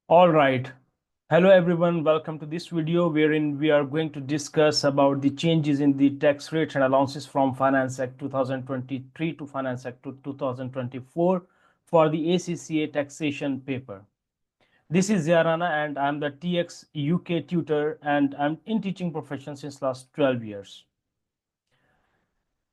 All right. Hello, everyone. Welcome to this video wherein we are going to discuss about the changes in the tax rates and allowances from Finance Act 2023 to Finance Act 2024 for the ACCA taxation paper. This is Zya Rana and I'm the TX UK tutor and I'm in teaching profession since last 12 years.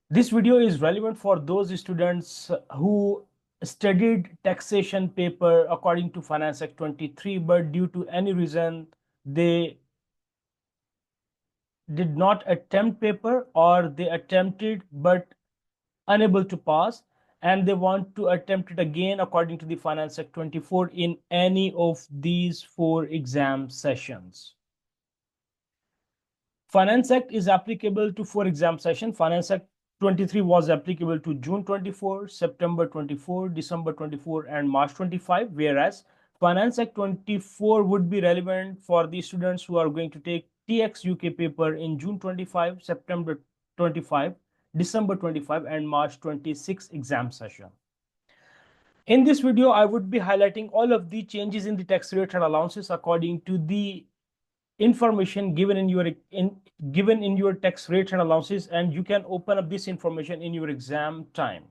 This video is relevant for those students who studied taxation paper according to Finance Act 23, but due to any reason they did not attempt paper or they attempted but unable to pass and they want to attempt it again according to the Finance Act 24 in any of these four exam sessions. Finance Act is applicable to four exam sessions. Finance Act 23 was applicable to June 24, September 24, December 24, and March 25, whereas Finance Act 24 would be relevant for the students who are going to take TX UK paper in June 25, September 25, December 25, and March 26 exam session. In this video, I would be highlighting all of the changes in the tax rates and allowances according to the information given in your tax rates and allowances, and you can open up this information in your exam time.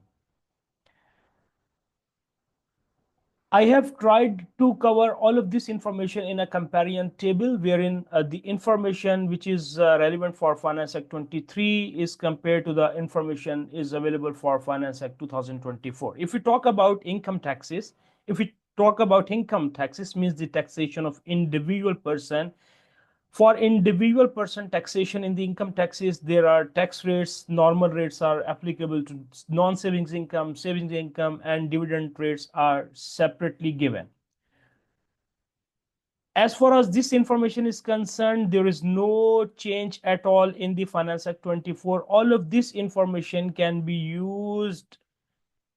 I have tried to cover all of this information in a comparison table wherein the information which is relevant for Finance Act 23 is compared to the information is available for Finance Act 2024. If we talk about income taxes, means the taxation of individual person. For individual person taxation in the income taxes, there are tax rates. Normal rates are applicable to non-savings income, savings income, and dividend rates are separately given. As far as this information is concerned, there is no change at all in the Finance Act 24. All of this information can be used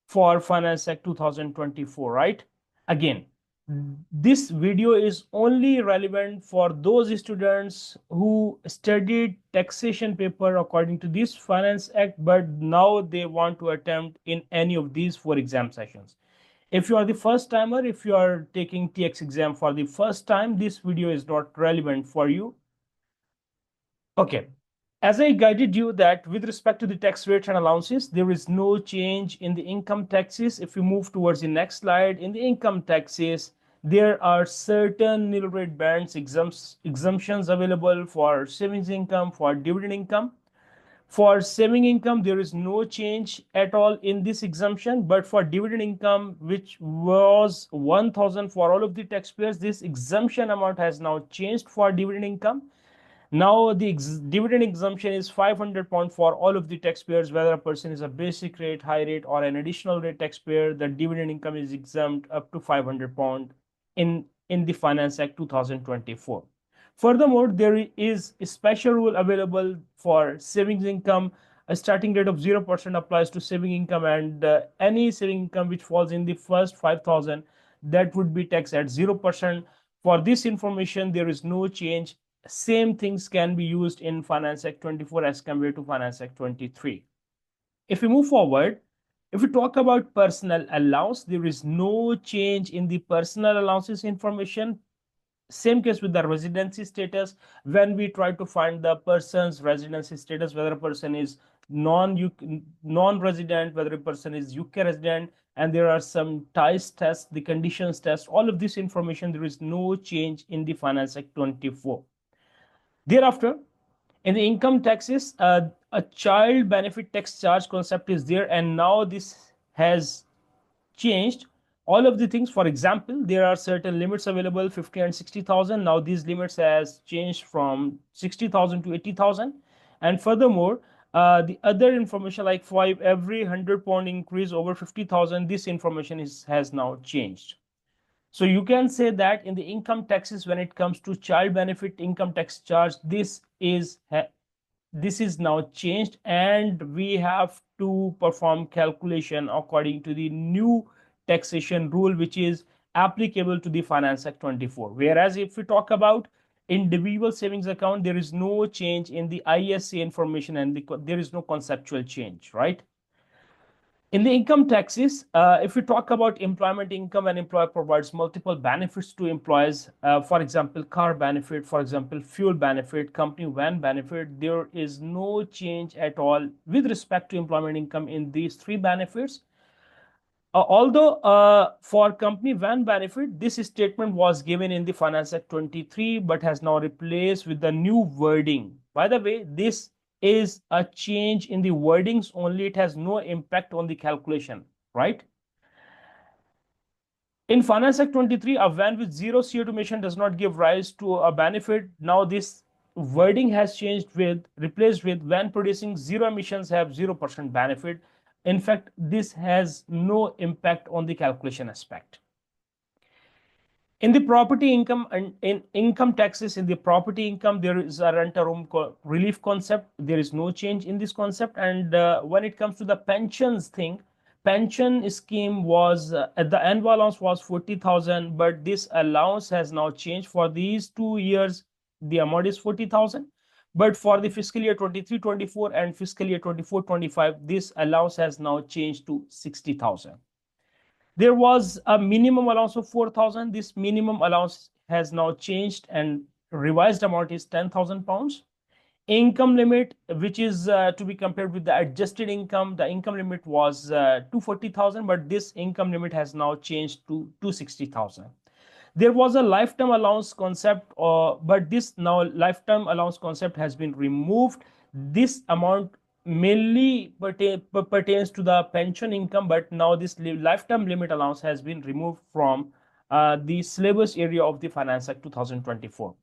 for Finance Act 2024, right? Again, this video is only relevant for those students who studied taxation paper according to this Finance Act, but now they want to attempt in any of these four exam sessions. If you are the first timer, if you are taking TX exam for the first time, this video is not relevant for you. Okay. As I guided you that with respect to the tax rates and allowances, there is no change in the income taxes. If we move towards the next slide, in the income taxes, there are certain nil rate bands exemptions available for savings income, for dividend income. For saving income, there is no change at all in this exemption, but for dividend income, which was 1,000 for all of the taxpayers, this exemption amount has now changed for dividend income. Now the dividend exemption is 500 pound for all of the taxpayers, whether a person is a basic rate, high rate, or an additional rate taxpayer. The dividend income is exempt up to 500 pound in the Finance Act 2024. Furthermore, there is a special rule available for savings income. A starting rate of 0% applies to saving income, and any saving income which falls in the first 5,000, that would be taxed at 0%. For this information, there is no change. Same things can be used in Finance Act 24 as compared to Finance Act 23. If we move forward, if we talk about personal allowance, there is no change in the personal allowances information. Same case with the residency status. When we try to find the person's residency status, whether a person is non-resident, whether a person is UK resident, and there are some ties tests, the conditions test, all of this information, there is no change in the Finance Act 24. Thereafter, in the income taxes, a child benefit tax charge concept is there, and now this has changed. All of the things, for example, there are certain limits available, 50 and 60,000. Now these limits has changed from 60,000 to 80,000. And furthermore, the other information like for every 100 pound increase over 50,000, this information has now changed. So you can say that in the income taxes, when it comes to child benefit income tax charge, this is now changed, and we have to perform calculation according to the new taxation rule, which is applicable to the Finance Act 24. Whereas if we talk about individual savings account, there is no change in the ISA information, and there is no conceptual change, right? In the income taxes, if we talk about employment income, an employer provides multiple benefits to employees. For example, car benefit, for example, fuel benefit, company van benefit. There is no change at all with respect to employment income in these three benefits. Although for company van benefit, this statement was given in the Finance Act 23, but has now replaced with the new wording. By the way, this is a change in the wordings only. It has no impact on the calculation, right? In Finance Act 23, a van with zero CO2 emission does not give rise to a benefit. Now this wording has changed with replaced with van producing zero emissions have 0% benefit. In fact, this has no impact on the calculation aspect. In the property income and in income taxes, in the property income, there is a rent a room relief concept. There is no change in this concept. And when it comes to the pensions thing, pension scheme was at the annual allowance was 40,000, but this allowance has now changed for these 2 years. The amount is 40,000. But for the fiscal year 23-24 and fiscal year 24-25, this allowance has now changed to 60,000. There was a minimum allowance of 4,000. This minimum allowance has now changed and revised amount is 10,000 pounds. Income limit, which is to be compared with the adjusted income, the income limit was 240,000, but this income limit has now changed to 260,000. There was a lifetime allowance concept, but this now lifetime allowance concept has been removed. This amount mainly pertains to the pension income, but now this lifetime limit allowance has been removed from the syllabus area of the Finance Act 2024.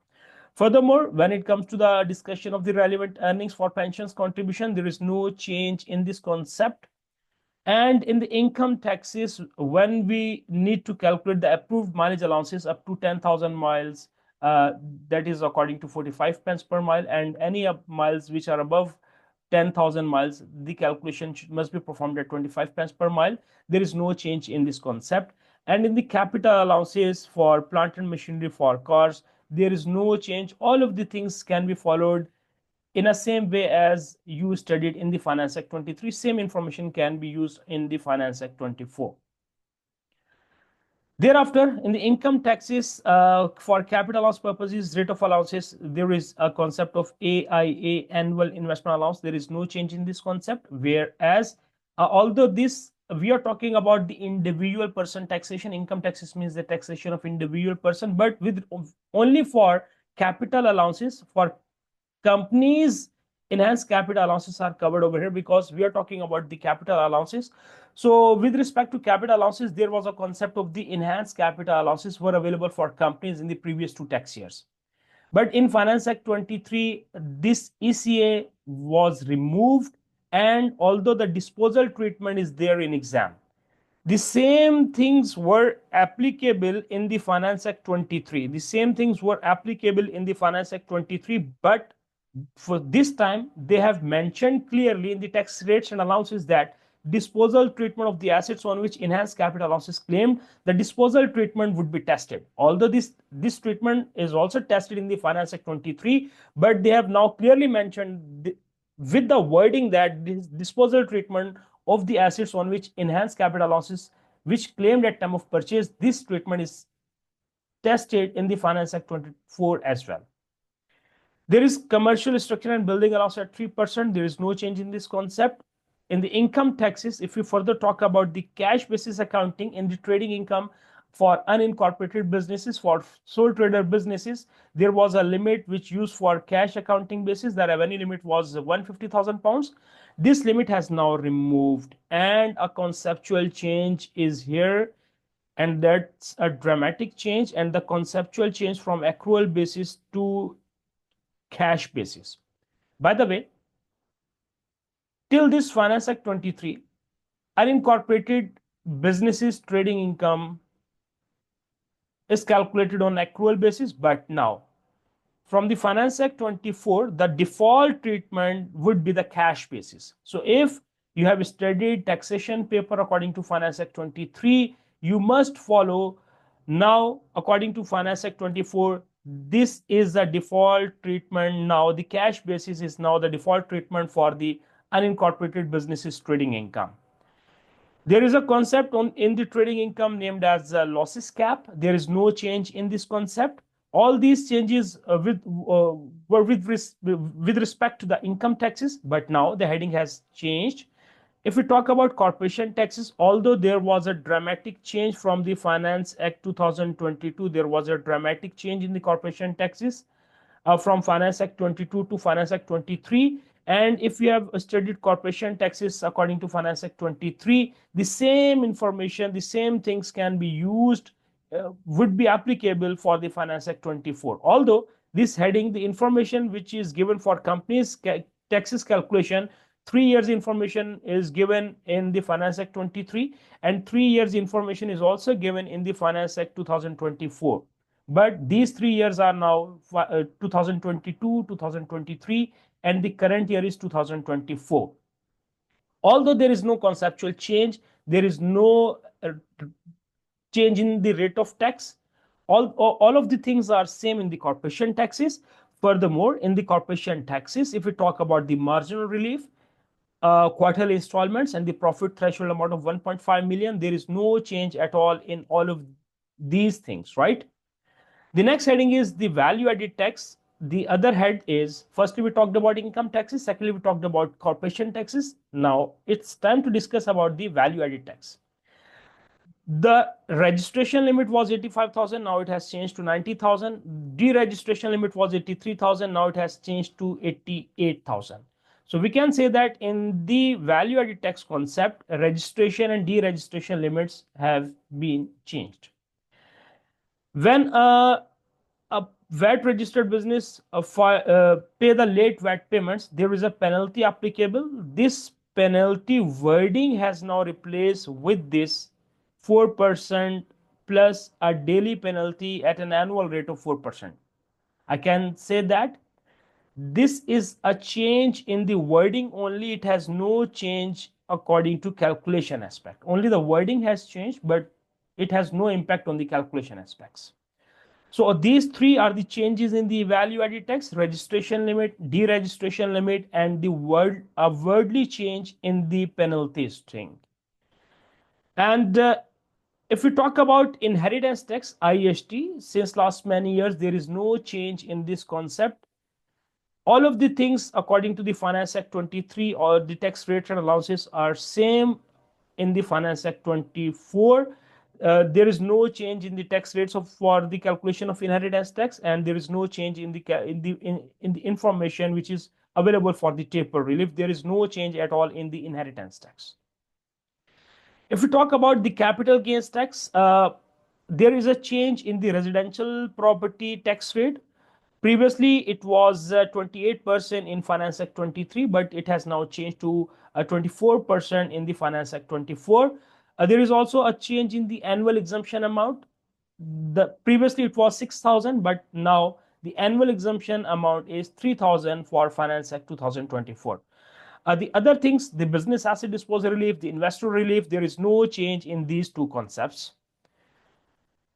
Furthermore, when it comes to the discussion of the relevant earnings for pensions contribution, there is no change in this concept. And in the income taxes, when we need to calculate the approved mileage allowances up to 10,000 miles, that is according to 45 pence per mile, and any miles which are above 10,000 miles, the calculation must be performed at 25 pence per mile. There is no change in this concept. And in the capital allowances for plant and machinery for cars, there is no change. All of the things can be followed in a same way as you studied in the Finance Act 23. Same information can be used in the Finance Act 24. Thereafter, in the income taxes, for capital loss purposes, rate of allowances, there is a concept of AIA, annual investment allowance. There is no change in this concept. Whereas, although this we are talking about the individual person taxation, income taxes means the taxation of individual person, but with only for capital allowances. For companies, enhanced capital allowances are covered over here because we are talking about the capital allowances. So with respect to capital allowances, there was a concept of the enhanced capital allowances were available for companies in the previous 2 tax years. But in Finance Act 23, this ECA was removed, and although the disposal treatment is there in exam, the same things were applicable in the Finance Act 23. The same things were applicable in the Finance Act 23, but for this time, they have mentioned clearly in the tax rates and allowances that disposal treatment of the assets on which enhanced capital allowance is claimed, the disposal treatment would be tested. Although this treatment is also tested in the Finance Act 23, but they have now clearly mentioned with the wording that this disposal treatment of the assets on which enhanced capital allowances which claimed at time of purchase, this treatment is tested in the Finance Act 24 as well. There is commercial structure and building allowance at 3%. There is no change in this concept. In the income taxes, if we further talk about the cash basis accounting in the trading income for unincorporated businesses, for sole trader businesses, there was a limit which used for cash accounting basis. The revenue limit was 150,000 pounds. This limit has now removed, and a conceptual change is here, and that's a dramatic change. And the conceptual change from accrual basis to cash basis. By the way, till this Finance Act 23, unincorporated businesses trading income is calculated on accrual basis, but now from the Finance Act 24, the default treatment would be the cash basis. So if you have studied taxation paper according to Finance Act 23, you must follow now according to Finance Act 24. This is the default treatment now. The cash basis is now the default treatment for the unincorporated businesses trading income. There is a concept in the trading income named as losses cap. There is no change in this concept. All these changes were with respect to the income taxes, but now the heading has changed. If we talk about corporation taxes, although there was a dramatic change from the Finance Act 2022, there was a dramatic change in the corporation taxes from Finance Act 22 to Finance Act 23. And if you have studied corporation taxes according to Finance Act 23, the same information, the same things can be used, would be applicable for the Finance Act 24. Although this heading, the information which is given for companies taxes calculation, 3 years information is given in the Finance Act 23, and 3 years information is also given in the Finance Act 2024. But these 3 years are now 2022, 2023, and the current year is 2024. Although there is no conceptual change, there is no change in the rate of tax. All of the things are same in the corporation taxes. Furthermore, in the corporation taxes, if we talk about the marginal relief, quarterly installments, and the profit threshold amount of 1.5 million, there is no change at all in all of these things, right? The next heading is the value added tax. The other head is, firstly, we talked about income taxes. Secondly, we talked about corporation taxes. Now it's time to discuss about the value added tax. The registration limit was 85,000. Now it has changed to 90,000. Deregistration limit was 83,000. Now it has changed to 88,000. So we can say that in the value added tax concept, registration and deregistration limits have been changed. When a VAT registered business pay the late VAT payments, there is a penalty applicable. This penalty wording has now replaced with this 4% plus a daily penalty at an annual rate of 4%. I can say that this is a change in the wording only. It has no change according to calculation aspect. Only the wording has changed, but it has no impact on the calculation aspects. So these three are the changes in the value added tax: registration limit, deregistration limit, and the wordly change in the penalty string. And if we talk about inheritance tax, IST, since last many years, there is no change in this concept. All of the things according to the Finance Act 23, or the tax rates and allowances are same in the Finance Act 24. There is no change in the tax rates for the calculation of inheritance tax, and there is no change in the information which is available for the taper relief. There is no change at all in the inheritance tax. If we talk about the capital gains tax, there is a change in the residential property tax rate. Previously, it was 28% in Finance Act 23, but it has now changed to 24% in the Finance Act 24. There is also a change in the annual exemption amount. Previously it was 6,000, but now the annual exemption amount is 3,000 for Finance Act 2024. The other things, the business asset disposal relief, the investor relief, there is no change in these two concepts.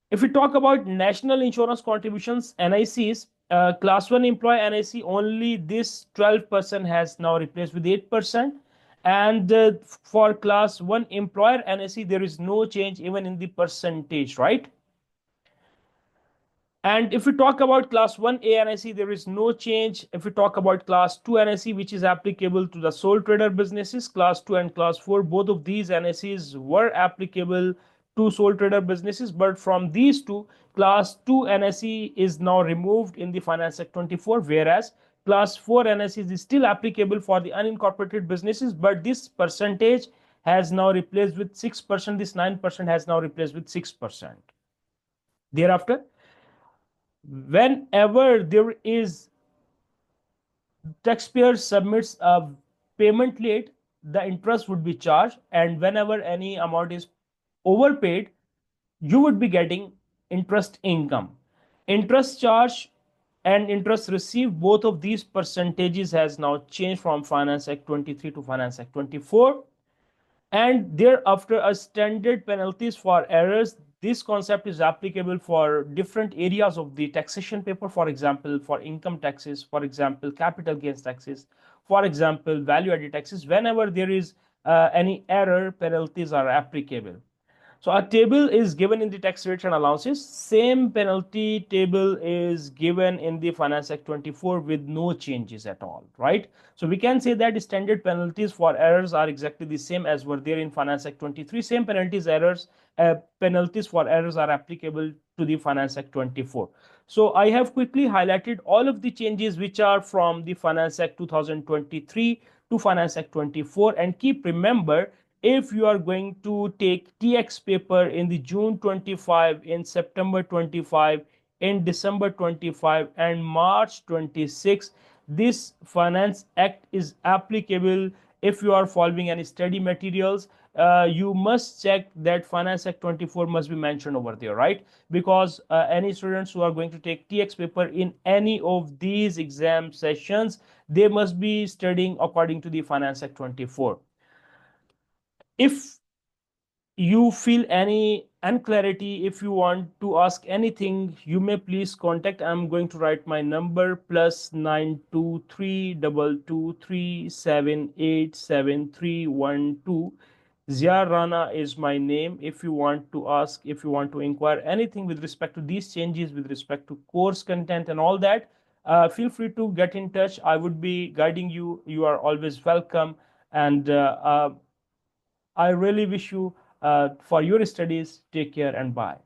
If we talk about national insurance contributions, NICs, class 1 employee NIC, only this 12% has now replaced with 8%. And for class 1 employer NIC, there is no change even in the percentage, right? And if we talk about class 1A NIC, there is no change. If we talk about class 2 NIC, which is applicable to the sole trader businesses, class 2 and class 4, both of these NICs were applicable to sole trader businesses, but from these two, class 2 NIC is now removed in the Finance Act 24, whereas class 4 NIC is still applicable for the unincorporated businesses, but this percentage has now replaced with 6%. This 9% has now replaced with 6%. Thereafter, whenever there is taxpayer submits a payment late, the interest would be charged, and whenever any amount is overpaid, you would be getting interest income. Interest charge and interest received, both of these percentages has now changed from Finance Act 23 to Finance Act 24. And thereafter, a standard penalties for errors. This concept is applicable for different areas of the taxation paper. For example, for income taxes, for example, capital gains taxes, for example, value added taxes. Whenever there is any error, penalties are applicable. So a table is given in the tax rates and allowances. Same penalty table is given in the Finance Act 24 with no changes at all, right? So we can say that standard penalties for errors are exactly the same as were there in Finance Act 23. Same penalties for errors are applicable to the Finance Act 24. So I have quickly highlighted all of the changes which are from the Finance Act 2023 to Finance Act 24, and keep remember, if you are going to take TX paper in the June 25, in September 25, in December 25 and March 26, this Finance Act is applicable. If you are following any study materials, you must check that Finance Act 24 must be mentioned over there, right? Because any students who are going to take TX paper in any of these exam sessions, they must be studying according to the Finance Act 24. If you feel any unclarity, if you want to ask anything, you may please contact. I'm going to write my number: +9232278731 Zya Rana is my name. If you want to ask, if you want to inquire anything with respect to these changes, with respect to course content and all that, feel free to get in touch. I would be guiding you. You are always welcome. And I really wish you for your studies. Take care and bye.